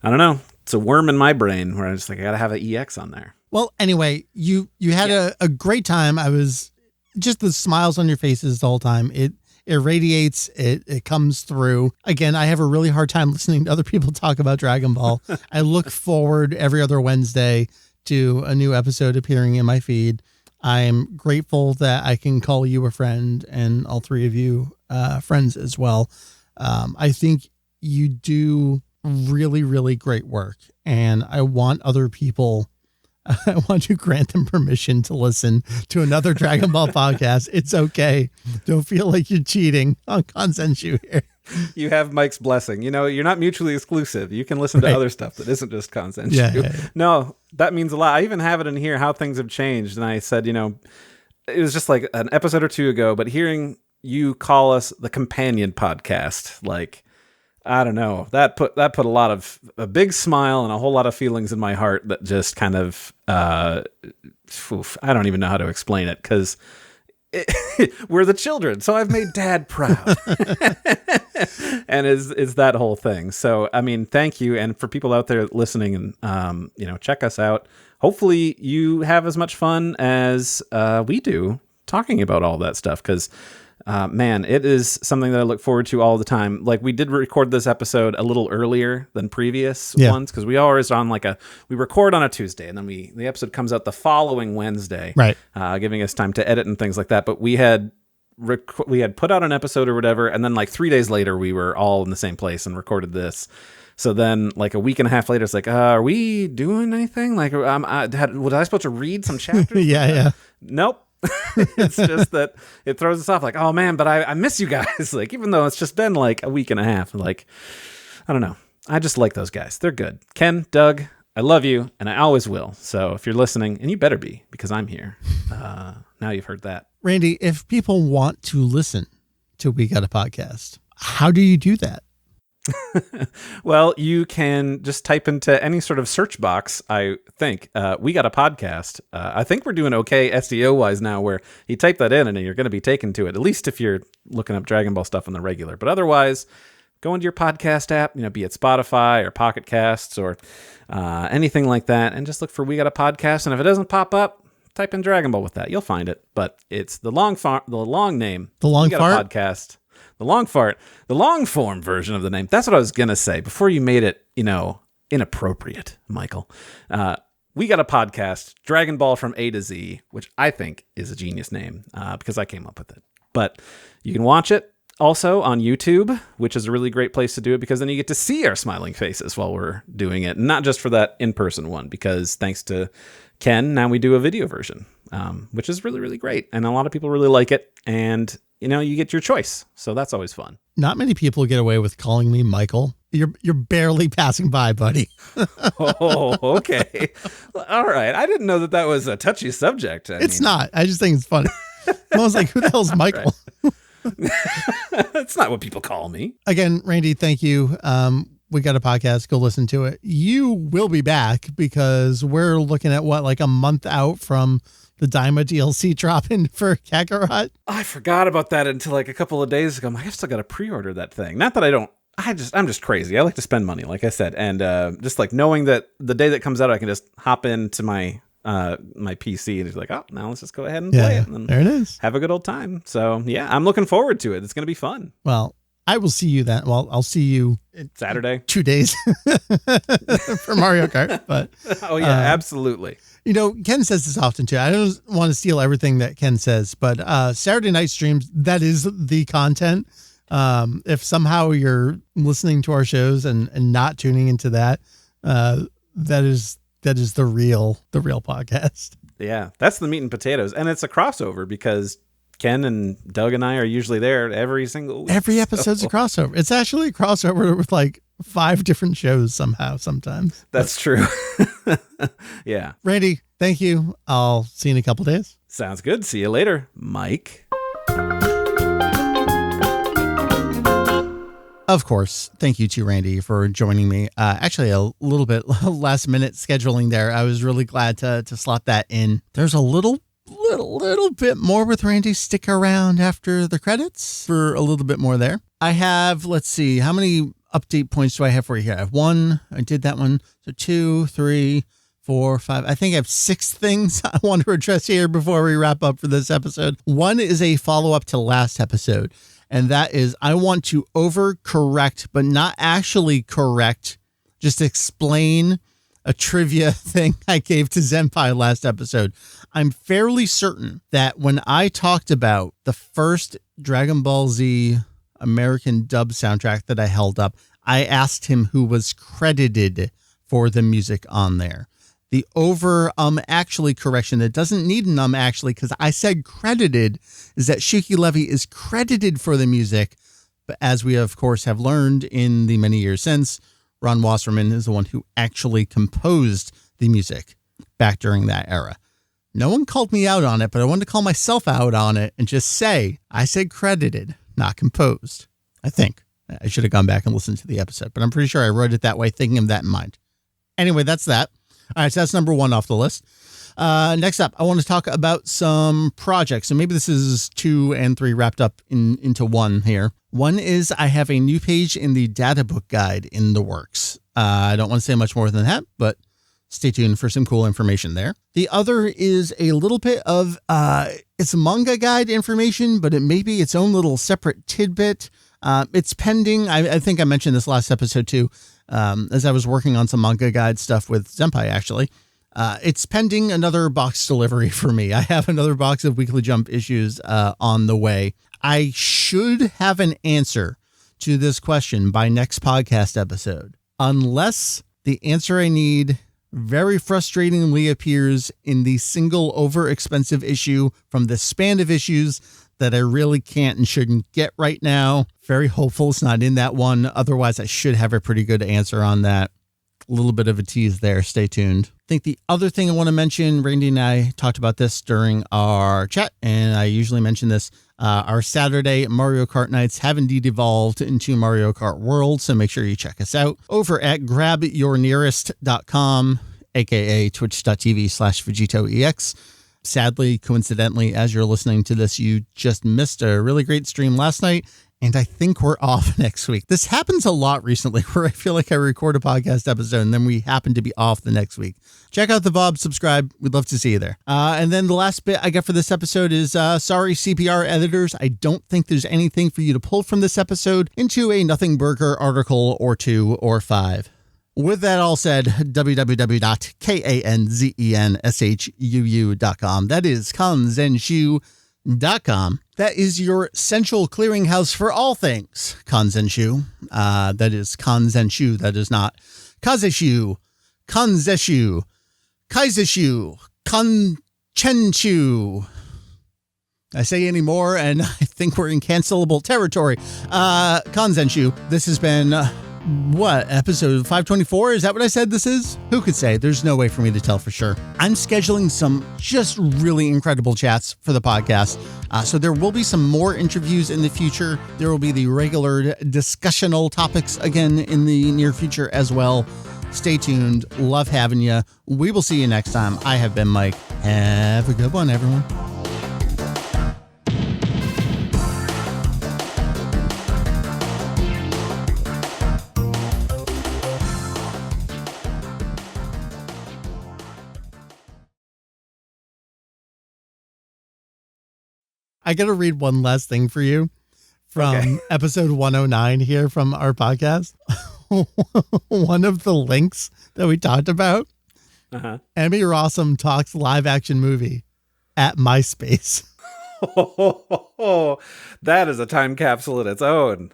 I don't know. It's a worm in my brain where I just like, I got to have an EX on there. Well, anyway, you had a great time. I was just the smiles on your faces the whole time. It radiates. It comes through. Again, I have a really hard time listening to other people talk about Dragon Ball. I look forward every other Wednesday to a new episode appearing in my feed. I'm grateful that I can call you a friend and all three of you friends as well. I think you do really, really great work, and I want other people I want to grant them permission to listen to another Dragon Ball podcast. It's okay. Don't feel like you're cheating on Kanzenshuu here. You have Mike's blessing. You're not mutually exclusive. You can listen to other stuff that isn't just Kanzenshuu. Yeah. No, that means a lot. I even have it in here, how things have changed. And I said, it was just like an episode or two ago, but hearing you call us the companion podcast, like, I don't know. That put a big smile and a whole lot of feelings in my heart that just kind of, I don't even know how to explain it because we're the children. So I've made Dad proud, and is that whole thing. So I mean, thank you, and for people out there listening, and check us out. Hopefully, you have as much fun as we do talking about all that stuff because. Man, it is something that I look forward to all the time. Like we did record this episode a little earlier than previous ones because we always on we record on a Tuesday and then the episode comes out the following Wednesday, right? Giving us time to edit and things like that. But we had put out an episode or whatever, and then like 3 days later we were all in the same place and recorded this. So then, like a week and a half later, it's like, are we doing anything? Like, was I supposed to read some chapters? Yeah. Nope. It's just that it throws us off like, oh man, but I miss you guys. Like, even though it's just been like a week and a half, like, I don't know. I just like those guys. They're good. Ken, Doug, I love you, and I always will. So if you're listening, and you better be, because I'm here. Now you've heard that. Randy, if people want to listen to We Got a Podcast, how do you do that? Well, you can just type into any sort of search box, I think. We Got a Podcast. I think we're doing okay SEO-wise now, where you type that in and you're going to be taken to it, at least if you're looking up Dragon Ball stuff on the regular. But otherwise, go into your podcast app, be it Spotify or Pocket Casts or anything like that, and just look for We Got a Podcast. And if it doesn't pop up, type in Dragon Ball with that. You'll find it. But it's the long name. The long We Got fart? a Podcast. The long fart, the long form version of the name. That's what I was going to say before you made it, inappropriate, Michael. We Got a Podcast, Dragon Ball from A to Z, which I think is a genius name because I came up with it. But you can watch it also on YouTube, which is a really great place to do it because then you get to see our smiling faces while we're doing it. Not just for that in-person one, because thanks to Ken, now we do a video version, which is really, really great. And a lot of people really like it. And you get your choice. So that's always fun. Not many people get away with calling me Michael. You're barely passing by, buddy. Oh, okay. All right. I didn't know that was a touchy subject. It's not. I just think it's funny. I was like, who the hell's Michael? That's not what people call me. Again, Randy, thank you. We Got a Podcast. Go listen to it. You will be back because we're looking at like a month out from the Daima DLC dropping for Kakarot. I forgot about that until like a couple of days ago. I'm like, I still got to pre-order that thing. Not that I don't. I'm just crazy. I like to spend money, like I said, and just like knowing that the day that comes out, I can just hop into my PC and it's like, oh, now let's just go ahead and play it. And there it is. Have a good old time. So yeah, I'm looking forward to it. It's gonna be fun. Well, I will see you then. Well, I'll see you Saturday, 2 days for Mario Kart. But oh yeah, absolutely. Ken says this often too. I don't want to steal everything that Ken says, but Saturday night streams, that is the content. If somehow you're listening to our shows and not tuning into that, that is the real podcast. Yeah, that's the meat and potatoes. And it's a crossover because Ken and Doug and I are usually there every single week. Every episode's a crossover. It's actually a crossover with like 5 different shows sometimes. That's true. Yeah. Randy, thank you. I'll see you in a couple days. Sounds good. See you later, Mike. Of course. Thank you to Randy for joining me. Actually, a little bit last minute scheduling there. I was really glad to slot that in. There's a little bit more with Randy. Stick around after the credits for a little bit more there. I have, let's see, how many update points do I have for you here? I have 1. I did that one. So 2, 3, 4, 5. I think I have 6 things I want to address here before we wrap up for this episode. One is a follow-up to last episode. And that is, I want to overcorrect, but not actually correct, just explain a trivia thing I gave to Zenpai last episode. I'm fairly certain that when I talked about the first Dragon Ball Z American dub soundtrack that I held up, I asked him who was credited for the music on there. The actually correction that doesn't need an actually, because I said credited, is that Shiki Levy is credited for the music. But as we, of course, have learned in the many years since, Ron Wasserman is the one who actually composed the music back during that era. No one called me out on it, but I wanted to call myself out on it and just say, I said credited, not composed. I think. I should have gone back and listened to the episode, but I'm pretty sure I wrote it that way, thinking of that in mind. Anyway, that's that. All right, so that's number 1 off the list. Next up, I want to talk about some projects. So maybe this is 2 and 3 wrapped up into one here. One is I have a new page in the data book guide in the works. I don't want to say much more than that, but stay tuned for some cool information there. The other is a little bit of, it's manga guide information, but it may be its own little separate tidbit. It's pending. I think I mentioned this last episode too. As I was working on some manga guide stuff with Zenpai, actually, it's pending another box delivery for me. I have another box of Weekly Jump issues on the way. I should have an answer to this question by next podcast episode, unless the answer I need very frustratingly appears in the single over-expensive issue from the span of issues that I really can't and shouldn't get right now. Very hopeful it's not in that one. Otherwise, I should have a pretty good answer on that. A little bit of a tease there. Stay tuned. I think the other thing I want to mention, Randy and I talked about this during our chat, and I usually mention this. Our Saturday Mario Kart nights have indeed evolved into Mario Kart World, so make sure you check us out over at grabyournearest.com, aka twitch.tv/VegettoEX. Sadly, coincidentally, as you're listening to this, you just missed a really great stream last night, and I think we're off next week. This happens a lot recently where I feel like I record a podcast episode and then we happen to be off the next week. Check out the VOD, subscribe. We'd love to see you there. And then the last bit I got for this episode is, sorry, CPR editors. I don't think there's anything for you to pull from this episode into a Nothing Burger article or 2 or 5. With that all said, www.kanzenshuu.com. That is Kanzenshuu.com. That is your central clearinghouse for all things Kanzenshuu. That is Kanzenshuu. That is not Kazeshu, Kanzeshu, Kaizeshu, Kanzenshuu. I say any more, and I think we're in cancelable territory. Kanzenshuu. This has been... what, episode 524? Is that what I said this is? Who could say? There's no way for me to tell for sure. I'm scheduling some just really incredible chats for the podcast. So there will be some more interviews in the future. There will be the regular discussional topics again in the near future as well. Stay tuned. Love having you. We will see you next time. I have been Mike. Have a good one, everyone. I got to read one last thing for you from episode 109 here from our podcast. One of the links that we talked about, Emmy Rossum talks live action movie at MySpace. That is a time capsule in its own.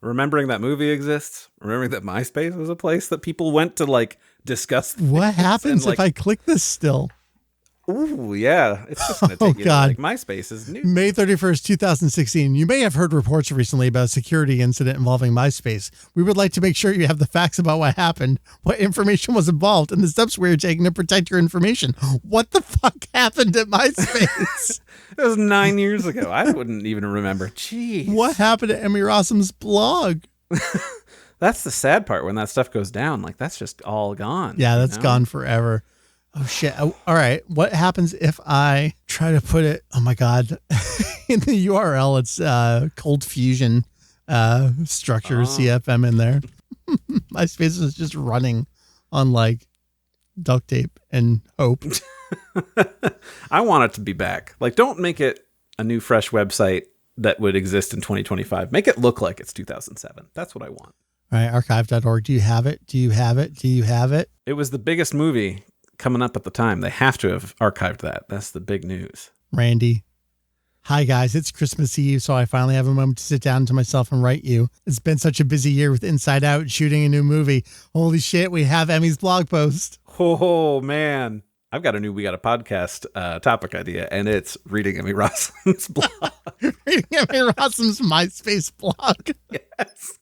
Remembering that movie exists, remembering that MySpace was a place that people went to like discuss. What happens if I click this still? Ooh, yeah. It's just going to take you to, like, MySpace is new. May 31st, 2016. You may have heard reports recently about a security incident involving MySpace. We would like to make sure you have the facts about what happened, what information was involved, and the steps we are taking to protect your information. What the fuck happened at MySpace? It was 9 years ago. I wouldn't even remember. Jeez. What happened to Emmy Rossum's blog? That's the sad part when that stuff goes down. Like, that's just all gone. Yeah, that's gone forever. Oh, shit. Oh, all right. What happens if I try to put it, oh, my God, in the URL, it's Cold Fusion structure, CFM in there. MySpace is just running on like duct tape and hope. I want it to be back. Like, don't make it a new, fresh website that would exist in 2025. Make it look like it's 2007. That's what I want. All right. Archive.org. Do you have it? Do you have it? Do you have it? It was the biggest movie coming up at the time. They have to have archived that. That's the big news. Randy. Hi, guys. It's Christmas Eve, so I finally have a moment to sit down to myself and write you. It's been such a busy year with Inside Out shooting a new movie. Holy shit, we have Emmy's blog post. Oh, man. I've got We Got a Podcast topic idea, and it's reading Emmy Rossum's blog. Reading Emmy Rossum's MySpace blog. Yes.